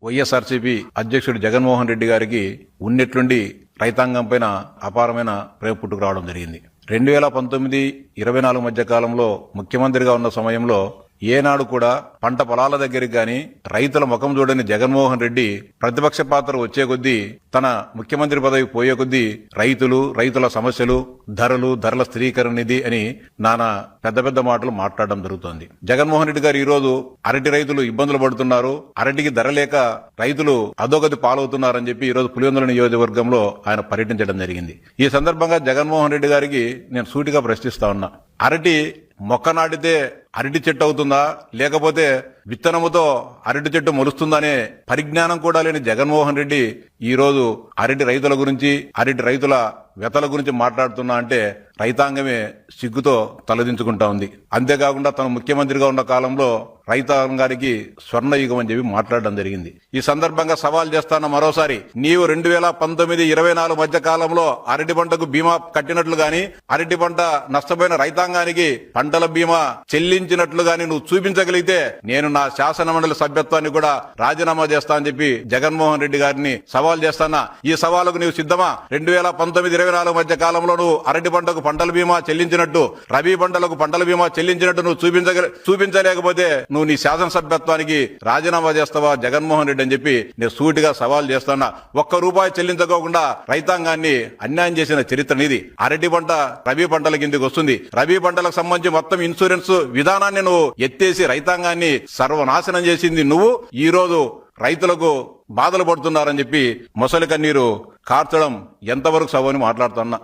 వైఎస్ఆర్సీపీ అధ్యక్షుడు జగన్మోహన్ రెడ్డి గారికి ఉన్నట్లుండి రైతాంగం పైన అపారమైన ప్రేమ పుట్టుకు రావడం జరిగింది. 2019-24 మధ్య కాలంలో ముఖ్యమంత్రిగా ఉన్న సమయంలో ఏనాడు కూడా పంట పొలాల దగ్గరికి గాని రైతుల ముఖం చూడని జగన్మోహన్ రెడ్డి ప్రతిపక్ష పాత్ర వచ్చే కొద్దీ, తన ముఖ్యమంత్రి పదవి పోయే కొద్దీ రైతుల సమస్యలు, ధరల స్థిరీకరణ నిధి అని నానా పెద్ద పెద్ద మాటలు మాట్లాడడం జరుగుతోంది. జగన్మోహన్ రెడ్డి గారు ఈ రోజు అరటి రైతులు ఇబ్బందులు పడుతున్నారు, అరటికి ధర లేక రైతులు అధోగతి పాలవుతున్నారని చెప్పి ఈ రోజు పులివెందుల నియోజకవర్గంలో ఆయన పర్యటించడం జరిగింది. ఈ సందర్భంగా జగన్మోహన్ రెడ్డి గారికి నేను సూటిగా ప్రశ్నిస్తా ఉన్నా, అరటి మొక్క నాటితే అరటి చెట్టు అవుతుందా, లేకపోతే విత్తనముతో అరటి చెట్టు మొలుస్తుందనే పరిజ్ఞానం కూడా లేని జగన్మోహన్ రెడ్డి ఈ రోజు అరటి రైతుల గురించి, అరటి రైతుల వ్యతల గురించి మాట్లాడుతున్నా అంటే రైతాంగమే సిగ్గుతో తలదించుకుంటా ఉంది. అంతేకాకుండా తను ముఖ్యమంత్రిగా ఉన్న కాలంలో రైతాంగానికి స్వర్ణయుగం అని చెప్పి మాట్లాడడం జరిగింది. ఈ సందర్భంగా సవాల్ చేస్తాను మరోసారి, నీవు 2019-24 మధ్య కాలంలో అరటి పంటకు బీమా కట్టినట్లు గాని, అరటి పంట నష్టపోయిన రైతాంగానికి పంటల బీమా చెల్లించినట్లు గాని నువ్వు చూపించగలిగితే నేను నా శాసన మండలి సభ్యత్వాన్ని కూడా రాజీనామా చేస్తా అని చెప్పి జగన్మోహన్ రెడ్డి గారిని సవాల్ చేస్తానా. ఈ సవాలుకు నీవు సిద్ధమా? 2019-24 మధ్య కాలంలో నువ్వు అరటి పంటకు పంటల బీమా చెల్లించినట్టు, రబీ పంటలకు పంటల బీమా చెల్లించినట్టు నువ్వు చూపించలేకపోతే నువ్వు నీ శాసనసభ్యత్వానికి రాజీనామా చేస్తావా జగన్మోహన్ రెడ్డి అని చెప్పి నేను సూటిగా సవాల్ చేస్తున్నా. ₹1 చెల్లించుకోకుండా రైతాంగాన్ని అన్యాయం చేసిన చరిత్ర నీది. అరటి పంట రబీ పంటల కిందకి వస్తుంది. రబీ పంటలకు సంబంధించి మొత్తం ఇన్సూరెన్స్ విధానాన్ని నువ్వు ఎత్తేసి రైతాంగాన్ని సర్వనాశనం చేసింది నువ్వు. ఈ రోజు రైతులకు బాధలు పడుతున్నారని చెప్పి మొసలి కన్నీరు కార్చడం ఎంతవరకు సవని మాట్లాడుతున్నా.